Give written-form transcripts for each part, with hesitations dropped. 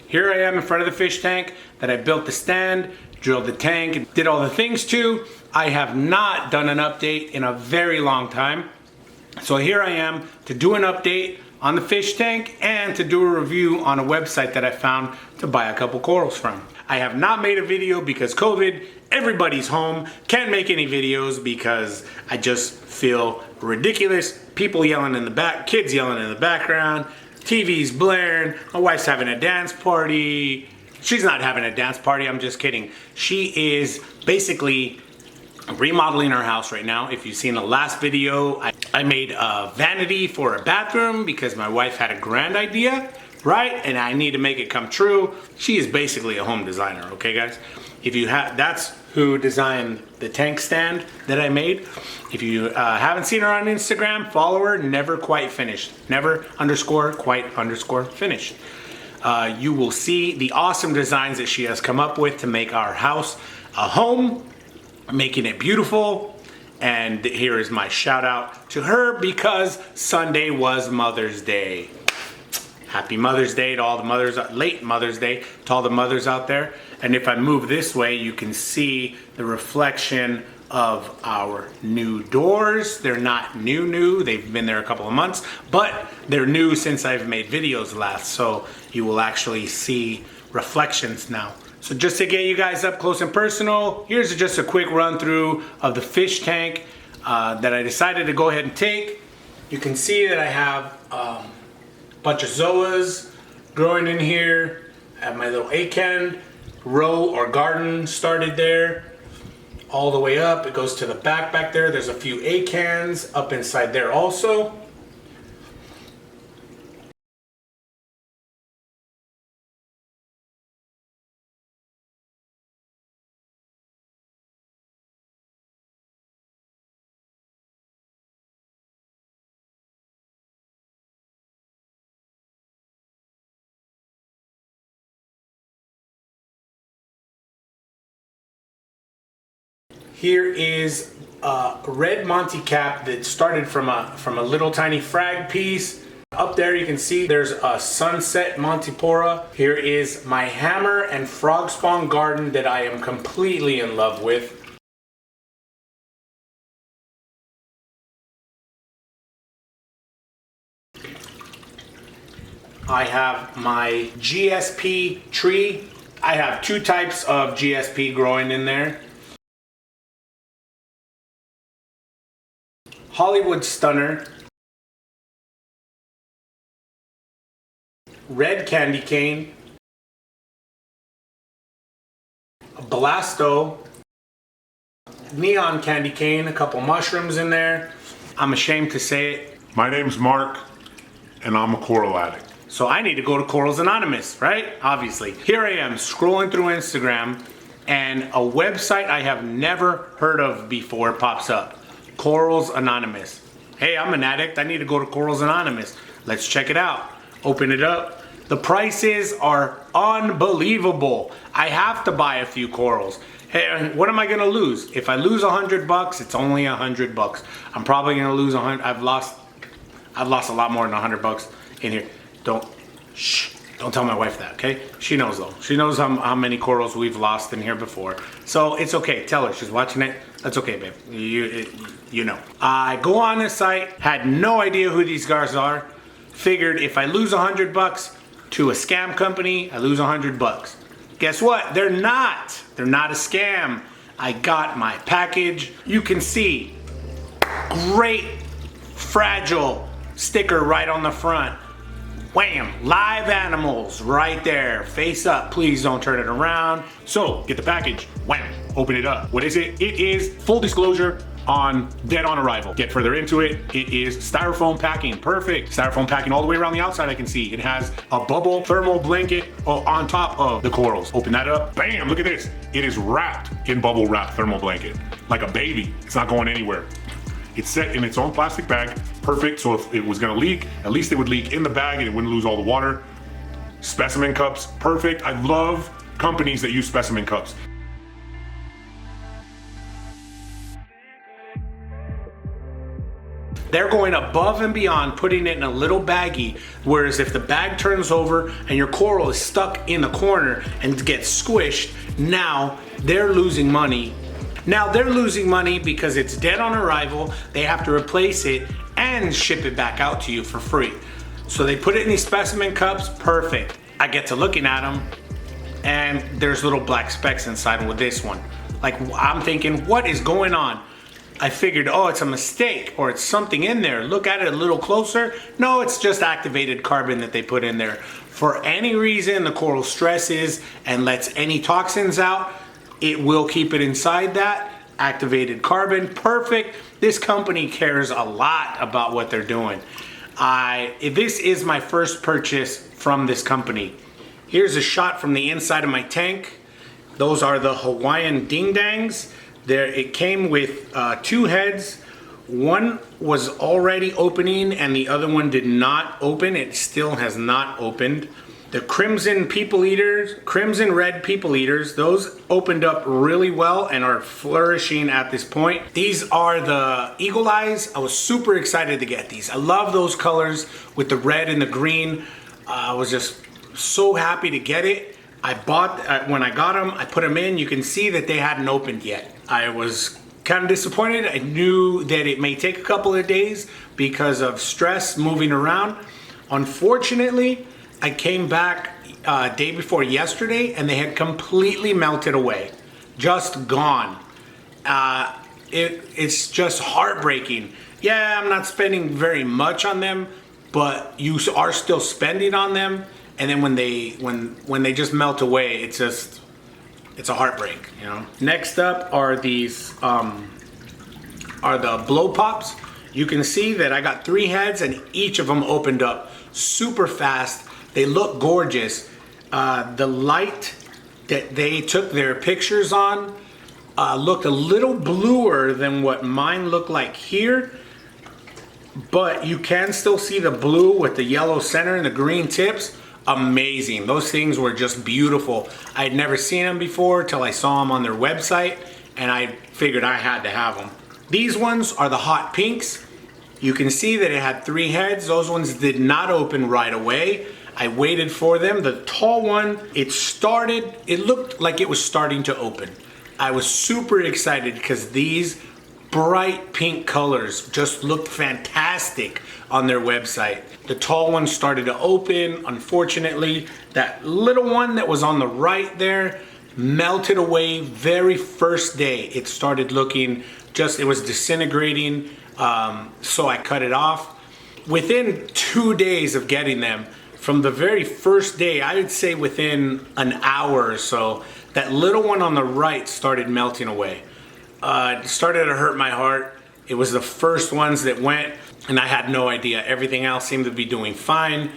Here I am in front of the fish tank that I built the stand, drilled the tank, and did all the things to. I have not done an update in a very long time. So here I am to do an update on the fish tank and to do a review on a website that I found to buy a couple corals from. I have not made a video because COVID, everybody's home, can't make any videos because I just feel ridiculous. People yelling in the back, kids yelling in the background, TV's blaring, my wife's having a dance party. She's not having a dance party, I'm just kidding. She is basically remodeling our house right now. If you've seen the last video, I made a vanity for a bathroom because my wife had a grand idea, right? And I need to make it come true. She is basically a home designer, okay guys? If you have, that's who designed the tank stand that I made. If you haven't seen her on Instagram, follow her, never quite finished. Never underscore quite underscore finished. You will see the awesome designs that she has come up with to make our house a home, making it beautiful. And here is my shout out to her because Sunday was Mother's Day. Happy Mother's Day to all the mothers, late Mother's Day to all the mothers out there. And if I move this way, you can see the reflection of our new doors. They're not new, they've been there a couple of months, but they're new since I've made videos last. So you will actually see reflections now. So just to get you guys up close and personal, here's just a quick run through of the fish tank that I decided to go ahead and take. You can see that I have a bunch of zoas growing in here. I have my little acan row or garden started there. All the way up, it goes to the back there. There's a few acans up inside there also. Here is a red Monty cap that started from a little tiny frag piece. Up there you can see there's a sunset Montipora. Here is my hammer and frog spawn garden that I am completely in love with. I have my GSP tree. I have two types of GSP growing in there. Hollywood Stunner, red candy cane, Blasto, neon candy cane, a couple mushrooms in there. I'm ashamed to say it. My name's Mark, and I'm a coral addict. So I need to go to Corals Anonymous, right? Obviously. Here I am scrolling through Instagram and a website I have never heard of before pops up. Corals Anonymous. Hey, I'm an addict. I need to go to Corals Anonymous. Let's check it out. Open it up. The prices are unbelievable. I have to buy a few corals. Hey, what am I gonna lose? If I lose $100, it's only $100. I'm probably gonna lose 100. I've lost a lot more than $100 in here. Don't tell my wife that, okay? She knows though. She knows how many corals we've lost in here before. So it's okay. Tell her. She's watching it. That's okay, babe. You know. I go on this site, had no idea who these guys are. Figured if I lose $100 to a scam company, I lose $100. Guess what? They're not. They're not a scam. I got my package. You can see great fragile sticker right on the front. Wham! Live animals right there. Face up. Please don't turn it around. So, get the package. Wham! Open it up. What is it? It is, full disclosure, on dead on arrival. Get further into it. It is styrofoam packing. Perfect. Styrofoam packing all the way around the outside I can see. It has a bubble thermal blanket on top of the corals. Open that up. Bam! Look at this. It is wrapped in bubble wrap thermal blanket. Like a baby. It's not going anywhere. It's set in its own plastic bag. Perfect, so if it was gonna leak, at least it would leak in the bag and it wouldn't lose all the water. Specimen cups, perfect. I love companies that use specimen cups. They're going above and beyond, putting it in a little baggie, whereas if the bag turns over and your coral is stuck in the corner and gets squished, now they're losing money. Now they're losing money because it's dead on arrival, they have to replace it and ship it back out to you for free. So they put it in these specimen cups, perfect. I get to looking at them and there's little black specks inside with this one. Like, I'm thinking, what is going on? I figured, oh, it's a mistake or it's something in there. Look at it a little closer. No, it's just activated carbon that they put in there. For any reason the coral stresses and lets any toxins out, it will keep it inside that. Activated carbon, perfect. This company cares a lot about what they're doing. This is my first purchase from this company. Here's a shot from the inside of my tank. Those are the Hawaiian ding-dangs. It came with 2 heads. One was already opening and the other one did not open. It still has not opened. The crimson red people eaters, those opened up really well and are flourishing at this point. These are the eagle eyes. I was super excited to get these. I love those colors with the red and the green. I was just so happy to get it. When I got them, I put them in. You can see that they hadn't opened yet. I was kind of disappointed. I knew that it may take a couple of days because of stress moving around. Unfortunately, I came back day before yesterday and they had completely melted away. Just gone. It's just heartbreaking. Yeah, I'm not spending very much on them, but you are still spending on them. And then when they just melt away, it's a heartbreak, you know. Next up are these are the blow pops. You can see that I got 3 heads and each of them opened up super fast. They look gorgeous. The light that they took their pictures on looked a little bluer than what mine looked like here, but you can still see the blue with the yellow center and the green tips. Amazing. Those things were just beautiful. I had never seen them before till I saw them on their website and I figured I had to have them. These ones are the hot pinks. You can see that it had 3 heads. Those ones did not open right away. I waited for them. The tall one, it looked like it was starting to open. I was super excited because these bright pink colors just looked fantastic on their website. The tall one started to open. Unfortunately, that little one that was on the right there melted away very first day. It started looking it was disintegrating, so I cut it off. Within 2 days of getting them, from the very first day, I would say within an hour or so, that little one on the right started melting away. It started to hurt my heart. It was the first ones that went, and I had no idea. Everything else seemed to be doing fine.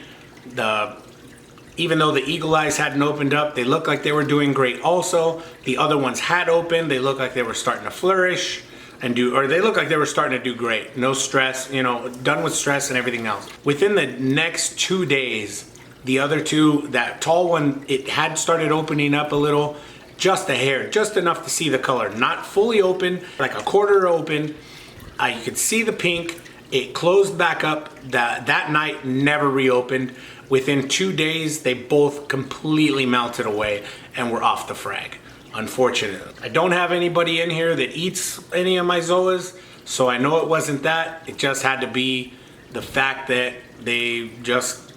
Even though the eagle eyes hadn't opened up, they looked like they were doing great also. The other ones had opened. They looked like they were starting to flourish they looked like they were starting to do great. No stress, you know, done with stress and everything else. Within the next 2 days, the other 2, that tall one, it had started opening up a little, just a hair, just enough to see the color. Not fully open, like a quarter open. You could see the pink. It closed back up that night, never reopened. Within 2 days, they both completely melted away and were off the frag, unfortunately. I don't have anybody in here that eats any of my zoas, so I know it wasn't that. It just had to be the fact that they just,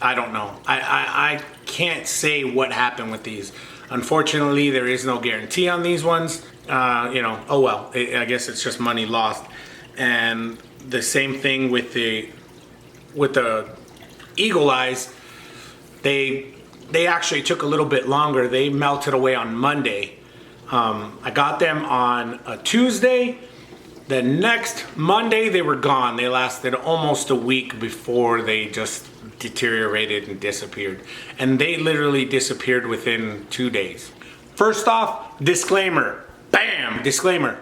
I don't know. I can't say what happened with these. Unfortunately, there is no guarantee on these ones. You know, oh well, I guess it's just money lost. And the same thing with the eagle eyes. They actually took a little bit longer. They melted away on Monday. I got them on a Tuesday. The next Monday they were gone. They lasted almost a week before they just deteriorated and disappeared. And they literally disappeared within 2 days. First off, disclaimer. Bam! Disclaimer.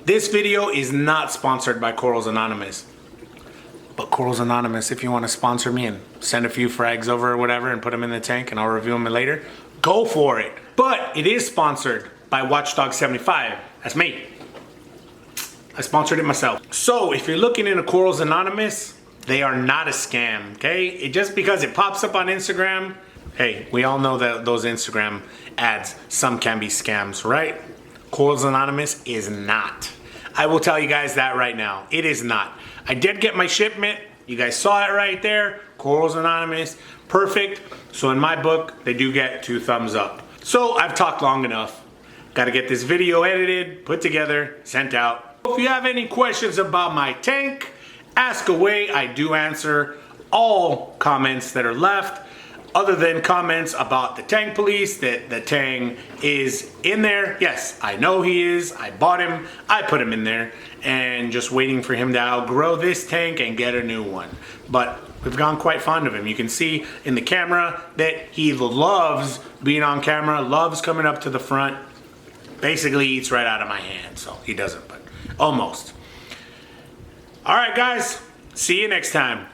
This video is not sponsored by Corals Anonymous. But Corals Anonymous, if you want to sponsor me and send a few frags over or whatever and put them in the tank and I'll review them later, go for it. But it is sponsored by Watchdog 75. That's me. I sponsored it myself. So if you're looking into Corals Anonymous, they are not a scam, okay? Just because it pops up on Instagram, hey, we all know that those Instagram ads, some can be scams, right? Corals Anonymous is not. I will tell you guys that right now. It is not. I did get my shipment. You guys saw it right there. Corals Anonymous, perfect. So in my book, they do get 2 thumbs up. So I've talked long enough. Got to get this video edited, put together, sent out. If you have any questions about my tank, ask away. I do answer all comments that are left, other than comments about the tank police, that the tank is in there. Yes, I know he is. I bought him. I put him in there, and just waiting for him to outgrow this tank and get a new one. But we've gone quite fond of him. You can see in the camera that he loves being on camera, loves coming up to the front. Basically eats right out of my hand, so he doesn't, but almost. All right, guys, see you next time.